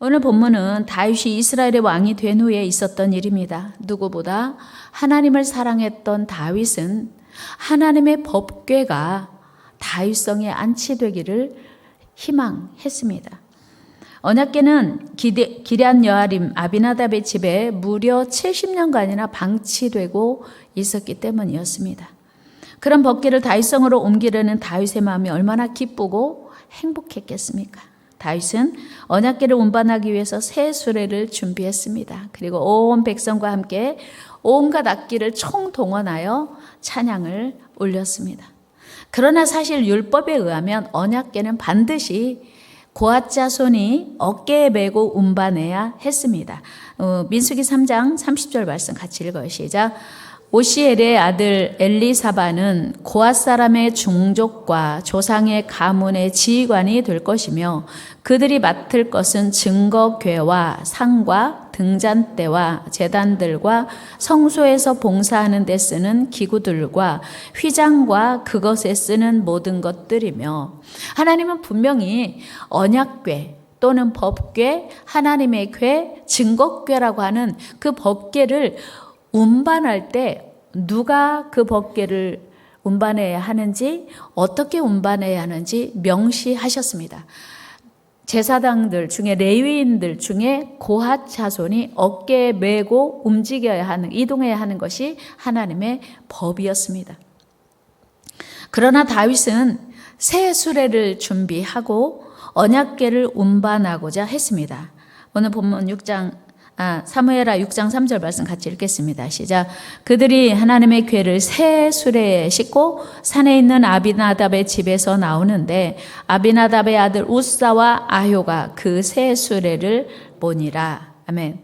오늘 본문은 다윗이 이스라엘의 왕이 된 후에 있었던 일입니다. 누구보다 하나님을 사랑했던 다윗은 하나님의 법궤가 다윗성에 안치되기를 희망했습니다. 언약궤는 기럇 여아림 아비나답의 집에 무려 70년간이나 방치되고 있었기 때문이었습니다. 그런 법궤를 다윗성으로 옮기려는 다윗의 마음이 얼마나 기쁘고 행복했겠습니까? 다윗은 언약궤를 운반하기 위해서 새 수레를 준비했습니다. 그리고 온 백성과 함께 온갖 악기를 총동원하여 찬양을 올렸습니다. 그러나 사실 율법에 의하면 언약궤는 반드시 고앗 자손이 어깨에 메고 운반해야 했습니다. 민수기 3장 30절 말씀 같이 읽어요. 시작. 오시엘의 아들 엘리사바는 고앗 사람의 종족과 조상의 가문의 지휘관이 될 것이며 그들이 맡을 것은 증거궤와 상과 등잔대와 제단들과 성소에서 봉사하는 데 쓰는 기구들과 휘장과 그것에 쓰는 모든 것들이며, 하나님은 분명히 언약궤 또는 법궤, 하나님의 궤, 증거궤라고 하는 그 법궤를 운반할 때 누가 그 법궤를 운반해야 하는지, 어떻게 운반해야 하는지 명시하셨습니다. 제사장들 중에, 레위인들 중에 고핫 자손이 어깨에 메고 움직여야 하는, 이동해야 하는 것이 하나님의 법이었습니다. 그러나 다윗은 새 수레를 준비하고 언약궤를 운반하고자 했습니다. 오늘 본문 사무엘하 6장 3절 말씀 같이 읽겠습니다. 시작. 그들이 하나님의 궤를 새 수레에 싣고 산에 있는 아비나답의 집에서 나오는데 아비나답의 아들 우사와 아효가 그 새 수레를 보니라. 아멘.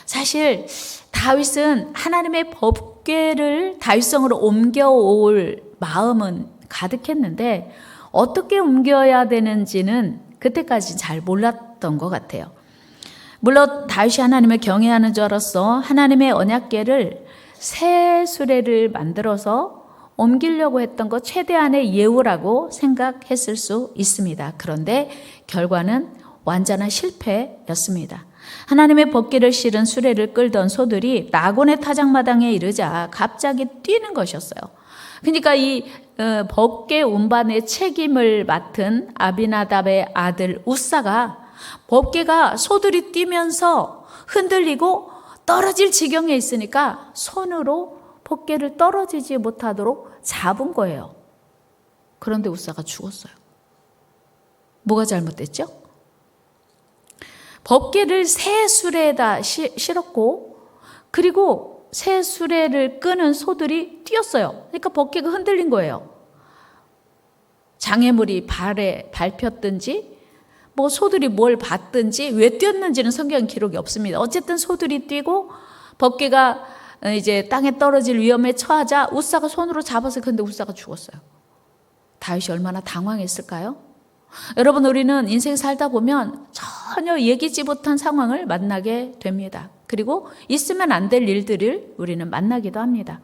사실 다윗은 하나님의 법궤를 다윗성으로 옮겨올 마음은 가득했는데 어떻게 옮겨야 되는지는 그때까지 잘 몰랐던 것 같아요. 물론 다윗이 하나님을 경외하는 자로서 하나님의 언약궤를 새 수레를 만들어서 옮기려고 했던 것 최대한의 예우라고 생각했을 수 있습니다. 그런데 결과는 완전한 실패였습니다. 하나님의 법궤를 실은 수레를 끌던 소들이 나곤의 타작마당에 이르자 갑자기 뛰는 것이었어요. 그러니까 이 법궤 운반의 책임을 맡은 아비나답의 아들 우사가 법궤가 소들이 뛰면서 흔들리고 떨어질 지경에 있으니까 손으로 법궤를 떨어지지 못하도록 잡은 거예요. 그런데 우사가 죽었어요. 뭐가 잘못됐죠? 법궤를 새 수레에다 실었고, 그리고 새 수레를 끄는 소들이 뛰었어요. 그러니까 법궤가 흔들린 거예요. 장애물이 발에 밟혔든지 소들이 뭘 봤든지 왜 뛰었는지는 성경 기록이 없습니다. 어쨌든 소들이 뛰고 법궤가 이제 땅에 떨어질 위험에 처하자 우사가 손으로 잡았어요. 근데 우사가 죽었어요. 다윗이 얼마나 당황했을까요? 여러분, 우리는 인생 살다 보면 전혀 예기치 못한 상황을 만나게 됩니다. 그리고 있으면 안 될 일들을 우리는 만나기도 합니다.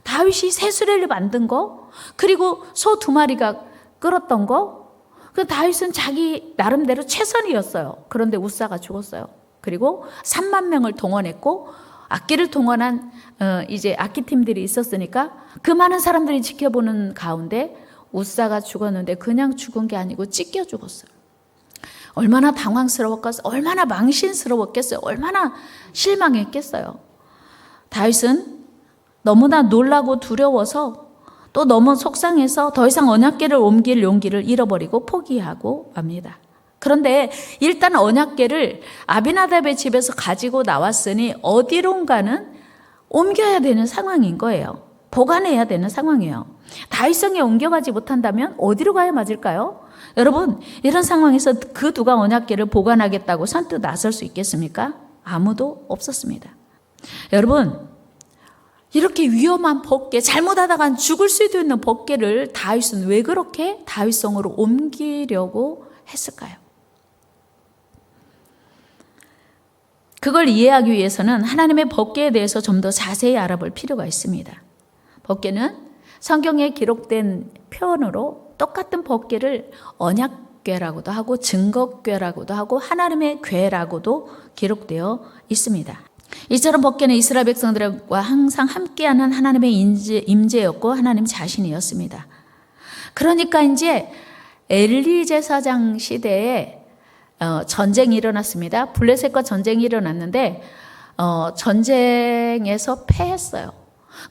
다윗이 새 수레를 만든 거, 그리고 소 2마리가 끌었던 거, 그 다윗은 자기 나름대로 최선이었어요. 그런데 우사가 죽었어요. 그리고 3만 명을 동원했고 악기를 동원한 이제 악기팀들이 있었으니까 그 많은 사람들이 지켜보는 가운데 우사가 죽었는데 그냥 죽은 게 아니고 찢겨 죽었어요. 얼마나 당황스러웠겠어요. 얼마나 망신스러웠겠어요. 얼마나 실망했겠어요. 다윗은 너무나 놀라고 두려워서 또 너무 속상해서 더 이상 언약궤를 옮길 용기를 잃어버리고 포기하고 맙니다. 그런데 일단 언약궤를 아비나답의 집에서 가지고 나왔으니 어디론가는 옮겨야 되는 상황인 거예요. 보관해야 되는 상황이에요. 다윗성에 옮겨가지 못한다면 어디로 가야 맞을까요? 여러분, 이런 상황에서 그 누가 언약궤를 보관하겠다고 선뜻 나설 수 있겠습니까? 아무도 없었습니다. 여러분, 이렇게 위험한 법궤, 잘못하다간 죽을 수도 있는 법궤를 다윗은 왜 그렇게 다윗성으로 옮기려고 했을까요? 그걸 이해하기 위해서는 하나님의 법궤에 대해서 좀 더 자세히 알아볼 필요가 있습니다. 법궤는 성경에 기록된 표현으로 똑같은 법궤를 언약 언약궤라고도 하고 증거궤라고도 하고 하나님의 궤라고도 기록되어 있습니다. 이처럼 법궤는 이스라엘 백성들과 항상 함께하는 하나님의 임재였고 하나님 자신이었습니다. 그러니까 이제 엘리 제사장 시대에 전쟁이 일어났습니다. 블레셋과 전쟁이 일어났는데 전쟁에서 패했어요.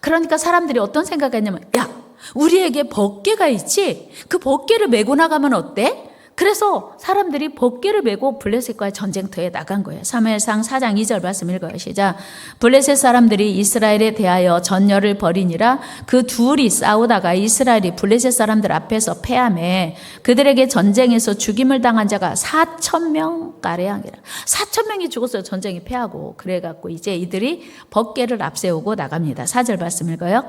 그러니까 사람들이 어떤 생각을 했냐면, 야, 우리에게 법궤가 있지? 그 법궤를 메고 나가면 어때? 그래서 사람들이 법궤를 메고 블레셋과의 전쟁터에 나간 거예요. 사무엘상 4장 2절 말씀 읽어요. 시작. 블레셋 사람들이 이스라엘에 대하여 전열을 벌이니라. 그 둘이 싸우다가 이스라엘이 블레셋 사람들 앞에서 패하매 그들에게 전쟁에서 죽임을 당한 자가 4,000명 가량이라. 4,000명이 죽었어요. 전쟁이 패하고. 그래갖고 이제 이들이 법궤를 앞세우고 나갑니다. 4절 말씀 읽어요.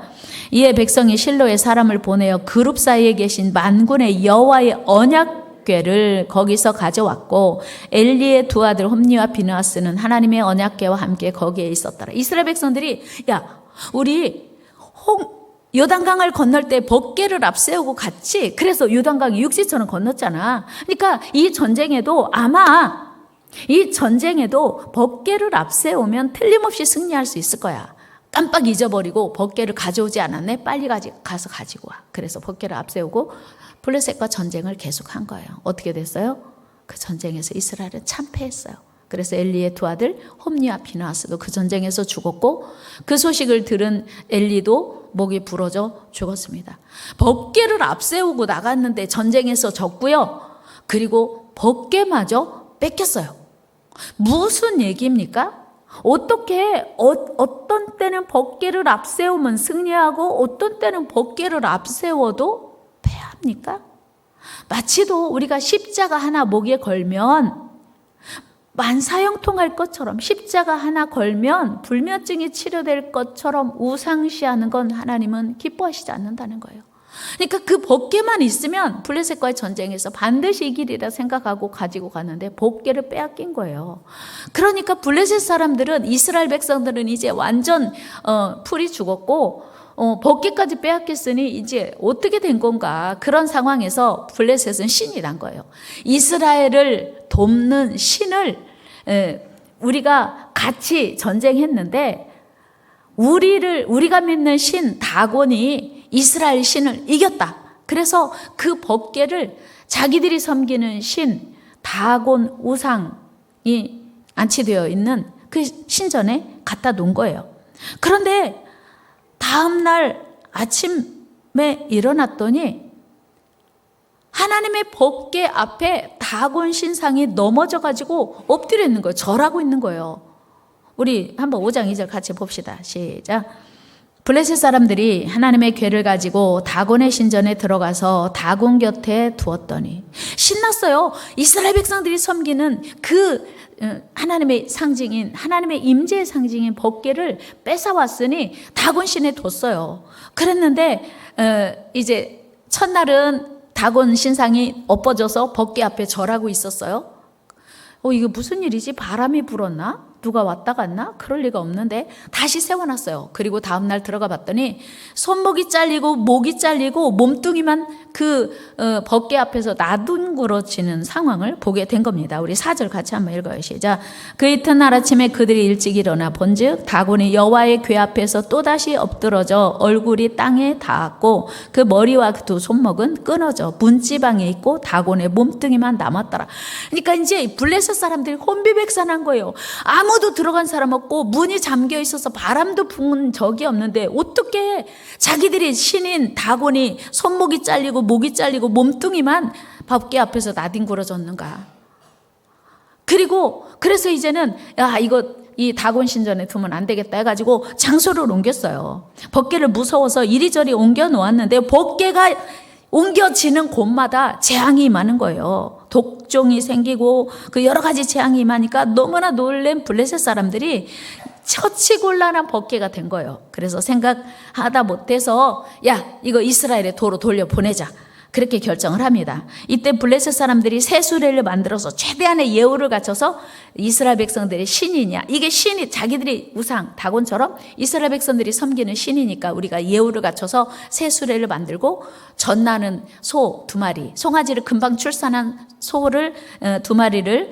이에 백성이 실로에 사람을 보내어 그룹 사이에 계신 만군의 여호와의 언약 궤를 거기서 가져왔고 엘리의 두 아들 홈니와 비느하스는 하나님의 언약궤와 함께 거기에 있었더라. 이스라엘 백성들이 야, 우리 요단강을 건널 때 법궤를 앞세우고 갔지. 그래서 요단강이 육지처럼 건넜잖아. 그러니까 이 전쟁에도 아마 이 전쟁에도 법궤를 앞세우면 틀림없이 승리할 수 있을 거야. 깜빡 잊어버리고 법궤를 가져오지 않았네. 빨리 가서 가지고 와. 그래서 법궤를 앞세우고 블레셋과 전쟁을 계속한 거예요. 어떻게 됐어요? 그 전쟁에서 이스라엘은 참패했어요. 그래서 엘리의 두 아들 홈니와 비느하스도 그 전쟁에서 죽었고 그 소식을 들은 엘리도 목이 부러져 죽었습니다. 법궤를 앞세우고 나갔는데 전쟁에서 졌고요. 그리고 법궤마저 뺏겼어요. 무슨 얘기입니까? 어떻게 어떤 때는 법궤를 앞세우면 승리하고 어떤 때는 법궤를 앞세워도 패합니까? 마치도 우리가 십자가 하나 목에 걸면 만사형통할 것처럼 십자가 하나 걸면 불면증이 치료될 것처럼 우상시하는 건 하나님은 기뻐하시지 않는다는 거예요. 그러니까 그 법궤만 있으면 블레셋과의 전쟁에서 반드시 이기리라 생각하고 가지고 가는데 법궤를 빼앗긴 거예요. 그러니까 블레셋 사람들은 이스라엘 백성들은 이제 완전 풀이 죽었고 법궤까지 빼앗겼으니 이제 어떻게 된 건가. 그런 상황에서 블레셋은 신이 난 거예요. 이스라엘을 돕는 신을 우리가 같이 전쟁했는데 우리가 믿는 신 다곤이 이스라엘 신을 이겼다. 그래서 그 법궤를 자기들이 섬기는 신 다곤 우상이 안치되어 있는 그 신전에 갖다 놓은 거예요. 그런데 다음 날 아침에 일어났더니 하나님의 법궤 앞에 다곤 신상이 넘어져 가지고 엎드려 있는 거예요. 절하고 있는 거예요. 우리 한번 5장 2절 같이 봅시다. 시작. 블레셋 사람들이 하나님의 궤를 가지고 다곤의 신전에 들어가서 다곤 곁에 두었더니 신났어요. 이스라엘 백성들이 섬기는 그 하나님의 상징인 하나님의 임재의 상징인 법궤를 뺏어왔으니 다곤 신에 뒀어요. 그랬는데 이제 첫날은 다곤 신상이 엎어져서 법궤 앞에 절하고 있었어요. 이게 무슨 일이지? 바람이 불었나? 누가 왔다 갔나? 그럴 리가 없는데 다시 세워놨어요. 그리고 다음날 들어가 봤더니 손목이 잘리고 목이 잘리고 몸뚱이만 그 법궤 앞에서 나둥그러지는 상황을 보게 된 겁니다. 우리 4절 같이 한번 읽어요. 시작. 그 이튿날 아침에 그들이 일찍 일어나 본즉 다곤이 여호와의 궤 앞에서 또다시 엎드러져 얼굴이 땅에 닿았고 그 머리와 그 두 손목은 끊어져 문지방에 있고 다곤의 몸뚱이만 남았더라. 그러니까 이제 블레셋 사람들이 혼비백산한 거예요. 아무도 들어간 사람 없고 문이 잠겨 있어서 바람도 부은 적이 없는데 어떻게 자기들이 신인 다곤이 손목이 잘리고 목이 잘리고 몸뚱이만 법궤 앞에서 나뒹굴어졌는가. 그래서 이제는 이 다곤 신전에 두면 안 되겠다 해가지고 장소를 옮겼어요. 법궤를 무서워서 이리저리 옮겨 놓았는데 법궤가 옮겨지는 곳마다 재앙이 임하는 거예요. 독종이 생기고 그 여러 가지 재앙이 임하니까 너무나 놀란 블레셋 사람들이 처치곤란한 법궤가 된 거예요. 그래서 생각하다 못해서 이거 이스라엘의 도로 돌려보내자 그렇게 결정을 합니다. 이때 블레셋 사람들이 새 수레를 만들어서 최대한의 예우를 갖춰서 이스라엘 백성들의 신이냐, 이게 신이 자기들이 우상 다곤처럼 이스라엘 백성들이 섬기는 신이니까 우리가 예우를 갖춰서 새 수레를 만들고 젖나는 소 2마리, 송아지를 금방 출산한 소를 2마리를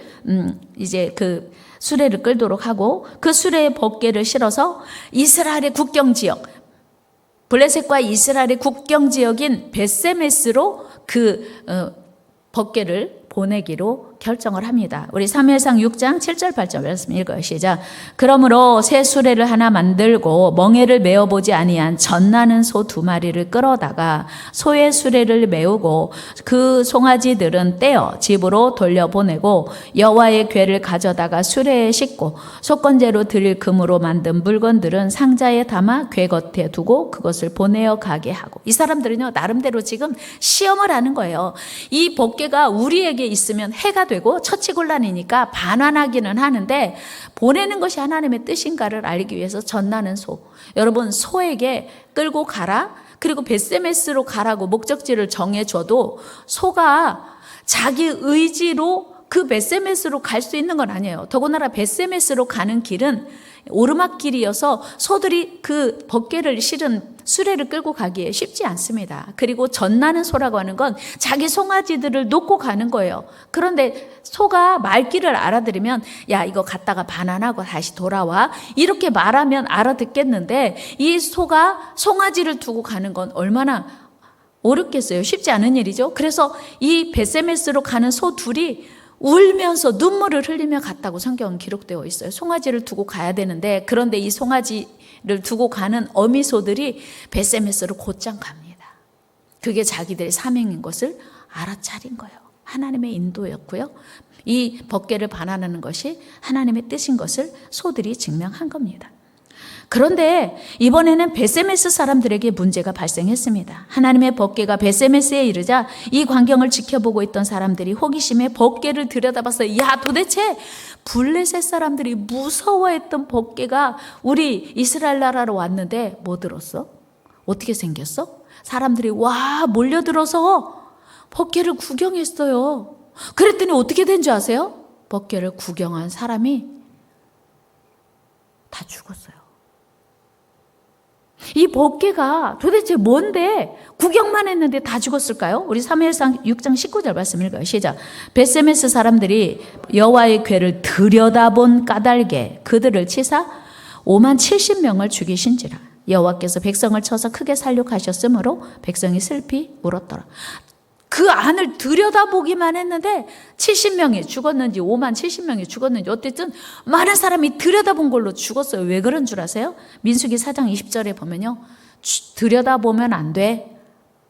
이제 그 수레를 끌도록 하고 그 수레에 법궤를 실어서 이스라엘의 국경 지역, 블레셋과 이스라엘의 국경 지역인 벳세메스로 그 법궤를 보내기로 결정을 합니다. 우리 사무엘상 6장 7절 8절 말씀 읽어요. 시작. 그러므로 새 수레를 하나 만들고 멍에를 메어보지 아니한 젖나는 소 2마리를 끌어다가 소의 수레를 메우고 그 송아지들은 떼어 집으로 돌려보내고 여호와의 궤를 가져다가 수레에 싣고 속건제로 드릴 금으로 만든 물건들은 상자에 담아 궤 겉에 두고 그것을 보내어 가게 하고. 이 사람들은요 나름대로 지금 시험을 하는 거예요. 이 법궤가 우리에게 있으면 해가 되고 처치곤란이니까 반환하기는 하는데 보내는 것이 하나님의 뜻인가를 알기 위해서 젖나는 소, 여러분 소에게 끌고 가라, 그리고 벳세메스로 가라고 목적지를 정해줘도 소가 자기 의지로 그 벳세메스로 갈 수 있는 건 아니에요. 더군다나 벳세메스로 가는 길은 오르막길이어서 소들이 그 법궤를 실은 수레를 끌고 가기에 쉽지 않습니다. 그리고 젖나는 소라고 하는 건 자기 송아지들을 놓고 가는 거예요. 그런데 소가 말귀를 알아들으면 야 이거 갔다가 반환하고 다시 돌아와 이렇게 말하면 알아듣겠는데 이 소가 송아지를 두고 가는 건 얼마나 어렵겠어요. 쉽지 않은 일이죠. 그래서 이 벳세메스로 가는 소 둘이 울면서 눈물을 흘리며 갔다고 성경은 기록되어 있어요. 송아지를 두고 가야 되는데 그런데 이 송아지를 두고 가는 어미소들이 벳세메스로 곧장 갑니다. 그게 자기들의 사명인 것을 알아차린 거예요. 하나님의 인도였고요. 이 법궤를 반환하는 것이 하나님의 뜻인 것을 소들이 증명한 겁니다. 그런데 이번에는 벳세메스 사람들에게 문제가 발생했습니다. 하나님의 법궤가 벳세메스에 이르자 이 광경을 지켜보고 있던 사람들이 호기심에 법궤를 들여다봤어요. 야 도대체 블레셋 사람들이 무서워했던 법궤가 우리 이스라엘 나라로 왔는데 뭐 들었어? 어떻게 생겼어? 사람들이 와 몰려들어서 법궤를 구경했어요. 그랬더니 어떻게 된 줄 아세요? 법궤를 구경한 사람이 다 죽었어요. 이 법궤가 도대체 뭔데 구경만 했는데 다 죽었을까요? 우리 사무엘상 6장 19절 말씀 읽어요. 시작. 벳세메스 사람들이 여호와의 궤를 들여다본 까닭에 그들을 치사 5만 70명을 죽이신지라. 여호와께서 백성을 쳐서 크게 살육하셨으므로 백성이 슬피 울었더라. 그 안을 들여다보기만 했는데 70명이 죽었는지 5만 70명이 죽었는지 어쨌든 많은 사람이 들여다본 걸로 죽었어요. 왜 그런 줄 아세요? 민수기 4장 20절에 보면요. 들여다보면 안 돼.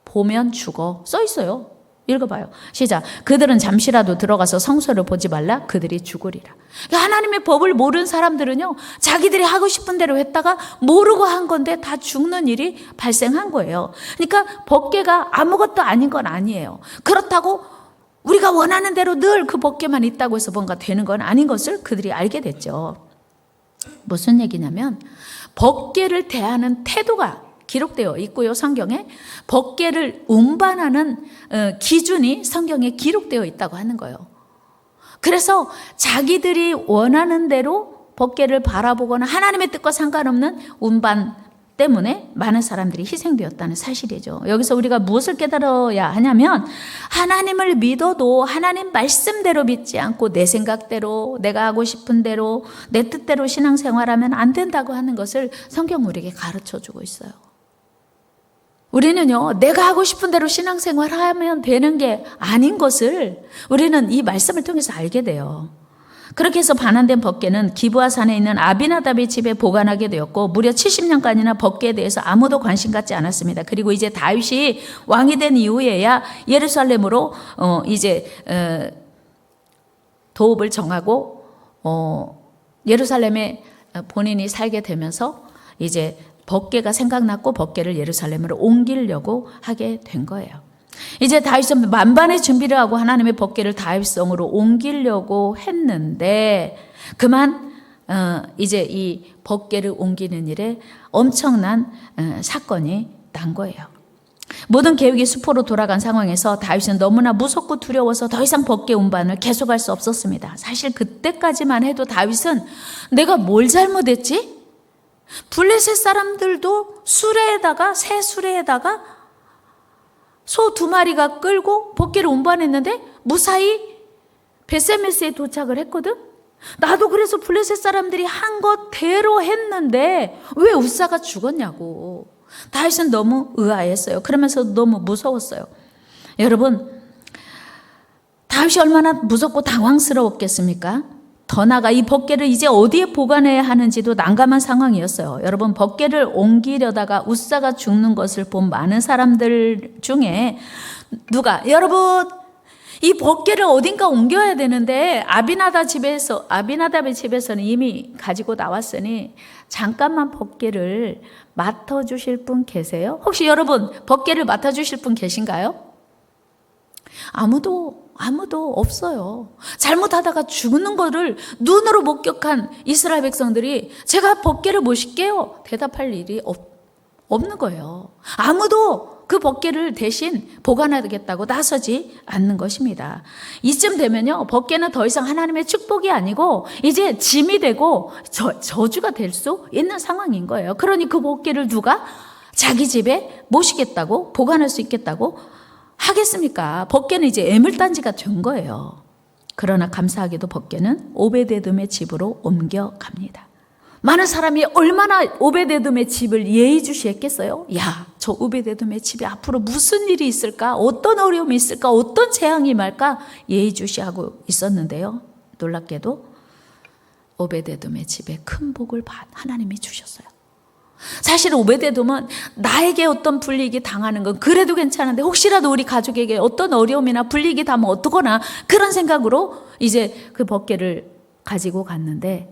보면 죽어. 써 있어요. 읽어봐요. 시작. 그들은 잠시라도 들어가서 성소를 보지 말라. 그들이 죽으리라. 하나님의 법을 모르는 사람들은요. 자기들이 하고 싶은 대로 했다가 모르고 한 건데 다 죽는 일이 발생한 거예요. 그러니까 법궤가 아무것도 아닌 건 아니에요. 그렇다고 우리가 원하는 대로 늘 그 법궤만 있다고 해서 뭔가 되는 건 아닌 것을 그들이 알게 됐죠. 무슨 얘기냐면 법궤를 대하는 태도가 기록되어 있고요. 성경에 법궤를 운반하는 기준이 성경에 기록되어 있다고 하는 거예요. 그래서 자기들이 원하는 대로 법궤를 바라보거나 하나님의 뜻과 상관없는 운반 때문에 많은 사람들이 희생되었다는 사실이죠. 여기서 우리가 무엇을 깨달아야 하냐면 하나님을 믿어도 하나님 말씀대로 믿지 않고 내 생각대로 내가 하고 싶은 대로 내 뜻대로 신앙생활하면 안 된다고 하는 것을 성경 우리에게 가르쳐주고 있어요. 우리는요, 내가 하고 싶은 대로 신앙생활 하면 되는 게 아닌 것을 우리는 이 말씀을 통해서 알게 돼요. 그렇게 해서 반환된 법궤는 기브아 산에 있는 아비나답의 집에 보관하게 되었고 무려 70년간이나 법궤에 대해서 아무도 관심 갖지 않았습니다. 그리고 이제 다윗이 왕이 된 이후에야 예루살렘으로 도읍을 정하고 예루살렘에 본인이 살게 되면서 이제 법궤가 생각났고 법궤를 예루살렘으로 옮기려고 하게 된 거예요. 이제 다윗은 만반의 준비를 하고 하나님의 법궤를 다윗성으로 옮기려고 했는데 그만 이제 이 법궤를 옮기는 일에 엄청난 사건이 난 거예요. 모든 계획이 수포로 돌아간 상황에서 다윗은 너무나 무섭고 두려워서 더 이상 법궤 운반을 계속할 수 없었습니다. 사실 그때까지만 해도 다윗은 내가 뭘 잘못했지? 블레셋 사람들도 새 수레에다가 소 2마리가 끌고 법궤를 운반했는데 무사히 베세메스에 도착을 했거든. 나도 그래서 블레셋 사람들이 한 것대로 했는데 왜 우사가 죽었냐고. 다윗은 너무 의아했어요. 그러면서 너무 무서웠어요. 여러분, 다윗이 얼마나 무섭고 당황스러웠겠습니까? 더 나아가 이 법궤를 이제 어디에 보관해야 하는지도 난감한 상황이었어요. 여러분, 법궤를 옮기려다가 우사가 죽는 것을 본 많은 사람들 중에 여러분, 이 법궤를 어딘가 옮겨야 되는데 아비나답의 집에서는 이미 가지고 나왔으니 잠깐만 법궤를 맡아주실 분 계세요? 혹시 여러분 법궤를 맡아주실 분 계신가요? 아무도 없어요. 잘못하다가 죽는 거를 눈으로 목격한 이스라엘 백성들이 제가 법궤를 모실게요 대답할 일이 없는 거예요. 아무도 그 법궤를 대신 보관하겠다고 나서지 않는 것입니다. 이쯤 되면요, 법궤는 더 이상 하나님의 축복이 아니고 이제 짐이 되고 저주가 될 수 있는 상황인 거예요. 그러니 그 법궤를 누가 자기 집에 모시겠다고 보관할 수 있겠다고 하겠습니까? 법궤는 이제 애물단지가 된 거예요. 그러나 감사하게도 법궤는 오베데돔의 집으로 옮겨갑니다. 많은 사람이 얼마나 오베데돔의 집을 예의주시했겠어요? 야, 저 오베데돔의 집에 앞으로 무슨 일이 있을까? 어떤 어려움이 있을까? 어떤 재앙이 임할까? 예의주시하고 있었는데요. 놀랍게도 오베데돔의 집에 큰 복을 하나님이 주셨어요. 사실 오베데돔은 나에게 어떤 불이익이 당하는 건 그래도 괜찮은데 혹시라도 우리 가족에게 어떤 어려움이나 불이익이 닿으면 어떡하나 그런 생각으로 이제 그 법궤를 가지고 갔는데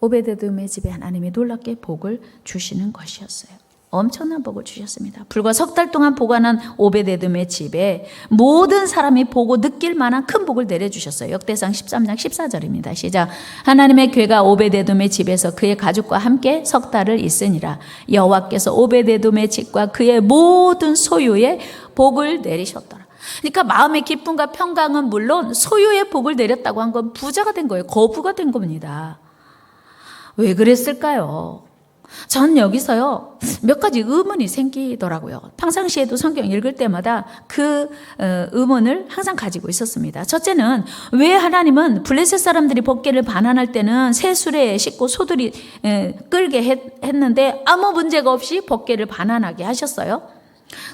오베데돔의 집에 하나님이 놀랍게 복을 주시는 것이었어요. 엄청난 복을 주셨습니다. 불과 석 달 동안 보관한 오베데돔의 집에 모든 사람이 보고 느낄 만한 큰 복을 내려주셨어요. 역대상 13장 14절입니다. 시작. 하나님의 궤가 오베데돔의 집에서 그의 가족과 함께 석 달을 있으니라. 여호와께서 오베데돔의 집과 그의 모든 소유에 복을 내리셨더라. 그러니까 마음의 기쁨과 평강은 물론 소유의 복을 내렸다고 한 건 부자가 된 거예요. 거부가 된 겁니다. 왜 그랬을까요? 전 여기서요 몇 가지 의문이 생기더라고요. 평상시에도 성경 읽을 때마다 그 의문을 항상 가지고 있었습니다. 첫째는 왜 하나님은 블레셋 사람들이 법궤를 반환할 때는 새 수레에 싣고 소들이 끌게 했는데 아무 문제가 없이 법궤를 반환하게 하셨어요?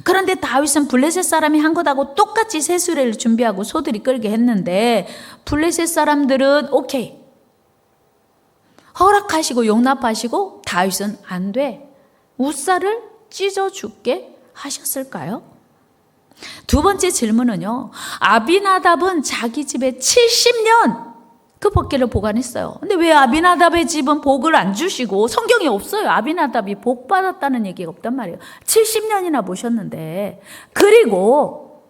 그런데 다윗은 블레셋 사람이 한 것하고 똑같이 새 수레를 준비하고 소들이 끌게 했는데 블레셋 사람들은 오케이 허락하시고 용납하시고 다윗은 안 돼. 우사를 찢어 죽게 하셨을까요? 두 번째 질문은요. 아비나답은 자기 집에 70년 그 법궤를 보관했어요. 근데 왜 아비나답의 집은 복을 안 주시고 성경에 없어요. 아비나답이 복 받았다는 얘기가 없단 말이에요. 70년이나 모셨는데. 그리고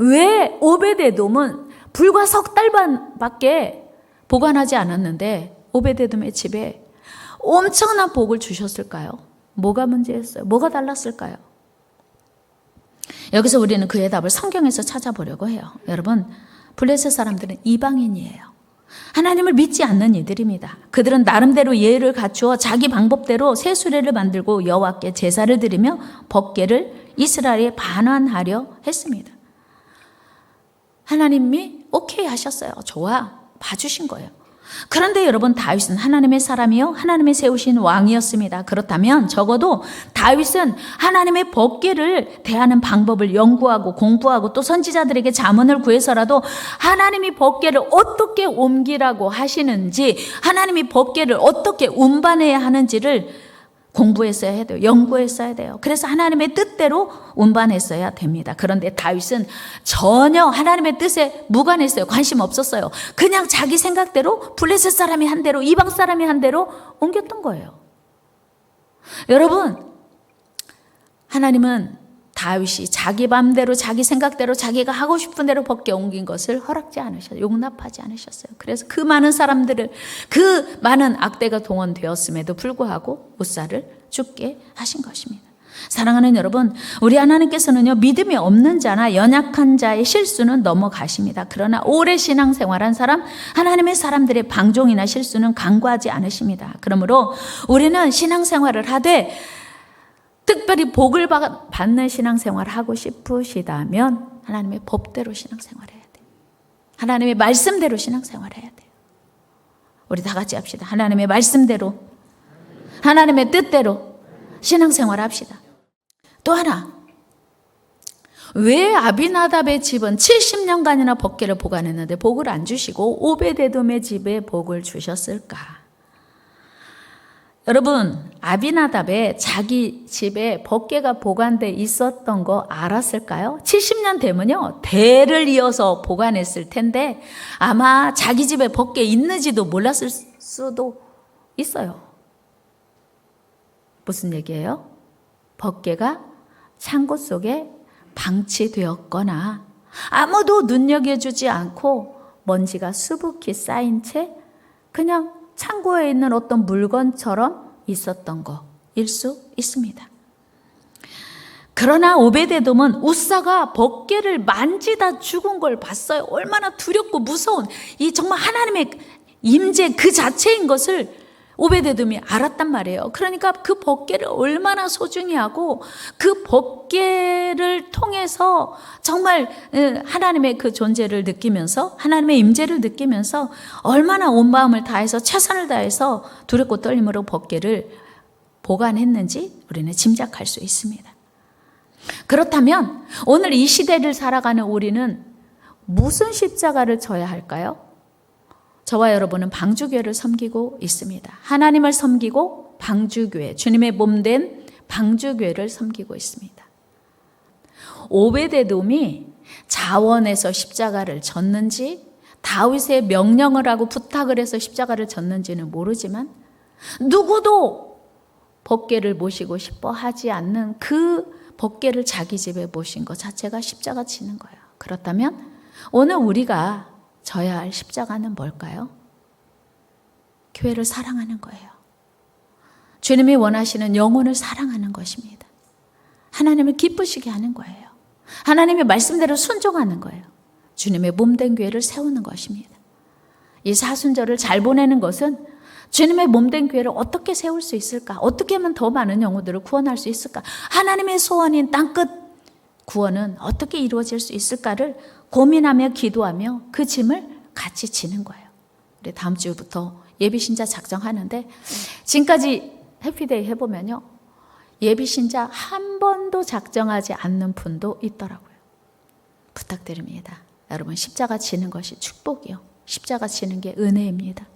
왜 오베데돔은 불과 석 달 반밖에 보관하지 않았는데 오베데돔의 집에 엄청난 복을 주셨을까요? 뭐가 문제였어요? 뭐가 달랐을까요? 여기서 우리는 그의 답을 성경에서 찾아보려고 해요. 여러분, 블레셋 사람들은 이방인이에요. 하나님을 믿지 않는 이들입니다. 그들은 나름대로 예의를 갖추어 자기 방법대로 새 수레를 만들고 여호와께 제사를 드리며 법궤를 이스라엘에 반환하려 했습니다. 하나님이 오케이 하셨어요. 좋아. 봐주신 거예요. 그런데 여러분, 다윗은 하나님의 사람이요 하나님의 세우신 왕이었습니다. 그렇다면 적어도 다윗은 하나님의 법궤를 대하는 방법을 연구하고 공부하고 또 선지자들에게 자문을 구해서라도 하나님이 법궤를 어떻게 옮기라고 하시는지, 하나님이 법궤를 어떻게 운반해야 하는지를 공부했어야 돼요. 연구했어야 돼요. 그래서 하나님의 뜻대로 운반했어야 됩니다. 그런데 다윗은 전혀 하나님의 뜻에 무관했어요. 관심 없었어요. 그냥 자기 생각대로 블레셋 사람이 한 대로, 이방 사람이 한 대로 옮겼던 거예요. 여러분, 하나님은 다윗이 자기 맘대로 자기 생각대로 자기가 하고 싶은 대로 법궤 옮긴 것을 허락지 않으셨어요. 용납하지 않으셨어요. 그래서 그 많은 사람들을, 그 많은 악대가 동원되었음에도 불구하고 우사를 죽게 하신 것입니다. 사랑하는 여러분, 우리 하나님께서는요, 믿음이 없는 자나 연약한 자의 실수는 넘어가십니다. 그러나 오래 신앙생활한 사람, 하나님의 사람들의 방종이나 실수는 간과하지 않으십니다. 그러므로 우리는 신앙생활을 하되 특별히 복을 받는 신앙생활을 하고 싶으시다면 하나님의 법대로 신앙생활해야 돼요. 하나님의 말씀대로 신앙생활해야 돼요. 우리 다 같이 합시다. 하나님의 말씀대로, 하나님의 뜻대로 신앙생활 합시다. 또 하나, 왜 아비나답의 집은 70년간이나 법궤를 보관했는데 복을 안 주시고 오베데돔의 집에 복을 주셨을까? 여러분, 아비나답의 자기 집에 법궤가 보관돼 있었던 거 알았을까요? 70년 되면요, 대를 이어서 보관했을 텐데 아마 자기 집에 법궤 있는지도 몰랐을 수도 있어요. 무슨 얘기예요? 법궤가 창고 속에 방치되었거나 아무도 눈여겨주지 않고 먼지가 수북히 쌓인 채 그냥 창고에 있는 어떤 물건처럼 있었던 거일 수 있습니다. 그러나 오베데돔은 웃사가 법궤를 만지다 죽은 걸 봤어요. 얼마나 두렵고 무서운, 이 정말 하나님의 임재 그 자체인 것을 오베데돔이 알았단 말이에요. 그러니까 그 법궤를 얼마나 소중히 하고 그 법궤를 통해서 정말 하나님의 그 존재를 느끼면서, 하나님의 임재를 느끼면서 얼마나 온 마음을 다해서 최선을 다해서 두렵고 떨림으로 법궤를 보관했는지 우리는 짐작할 수 있습니다. 그렇다면 오늘 이 시대를 살아가는 우리는 무슨 십자가를 져야 할까요? 저와 여러분은 방주교회를 섬기고 있습니다. 하나님을 섬기고 방주교회, 주님의 몸된 방주교회를 섬기고 있습니다. 오베데돔이 자원해서 십자가를 졌는지 다윗의 명령을 하고 부탁을 해서 십자가를 졌는지는 모르지만 누구도 법궤를 모시고 싶어 하지 않는 그 법궤를 자기 집에 모신 것 자체가 십자가 지는 거예요. 그렇다면 오늘 우리가 져야 할 십자가는 뭘까요? 교회를 사랑하는 거예요. 주님이 원하시는 영혼을 사랑하는 것입니다. 하나님을 기쁘시게 하는 거예요. 하나님의 말씀대로 순종하는 거예요. 주님의 몸된 교회를 세우는 것입니다. 이 사순절을 잘 보내는 것은 주님의 몸된 교회를 어떻게 세울 수 있을까? 어떻게 하면 더 많은 영혼들을 구원할 수 있을까? 하나님의 소원인 땅끝 구원은 어떻게 이루어질 수 있을까를 고민하며 기도하며 그 짐을 같이 지는 거예요. 우리 다음 주부터 예비신자 작정하는데 지금까지 해피데이 해보면요, 예비신자 한 번도 작정하지 않는 분도 있더라고요. 부탁드립니다. 여러분, 십자가 지는 것이 축복이요. 십자가 지는 게 은혜입니다.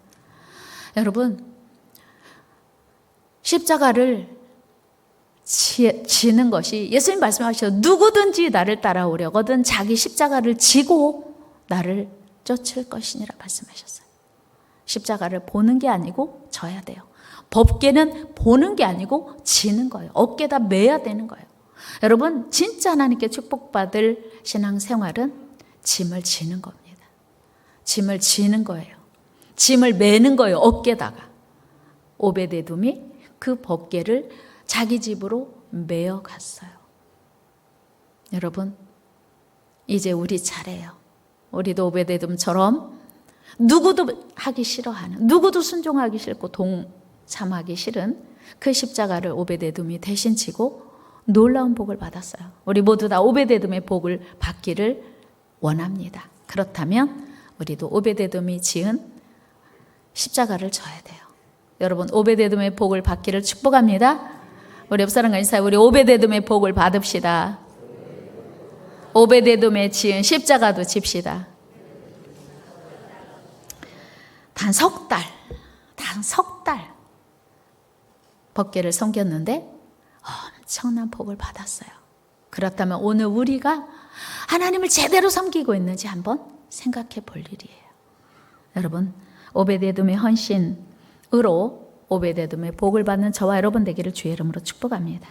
여러분, 십자가를 지는 것이, 예수님 말씀하셔서 누구든지 나를 따라오려거든 자기 십자가를 지고 나를 쫓을 것이니라 말씀하셨어요. 십자가를 보는 게 아니고 져야 돼요. 법궤는 보는 게 아니고 지는 거예요. 어깨다 매야 되는 거예요. 여러분, 진짜 하나님께 축복받을 신앙생활은 짐을 지는 겁니다. 짐을 지는 거예요. 짐을 매는 거예요. 어깨다가. 오베데돔이 그 법궤를 자기 집으로 메어 갔어요. 여러분, 이제 우리 차례예요. 우리도 오베데돔처럼 누구도 하기 싫어하는, 누구도 순종하기 싫고 동참하기 싫은 그 십자가를 오베데돔이 대신 지고 놀라운 복을 받았어요. 우리 모두 다 오베데돔의 복을 받기를 원합니다. 그렇다면 우리도 오베데돔이 지은 십자가를 져야 돼요. 여러분, 오베데돔의 복을 받기를 축복합니다. 우리 옆 사람과 인사해. 우리 오베데돔의 복을 받읍시다. 오베데돔의 지은 십자가도 집시다. 단 석 달 법궤를 섬겼는데 엄청난 복을 받았어요. 그렇다면 오늘 우리가 하나님을 제대로 섬기고 있는지 한번 생각해 볼 일이에요. 여러분, 오베데돔의 헌신으로 오베데돔의 복을 받는 저와 여러분 되기를 주의 이름으로 축복합니다.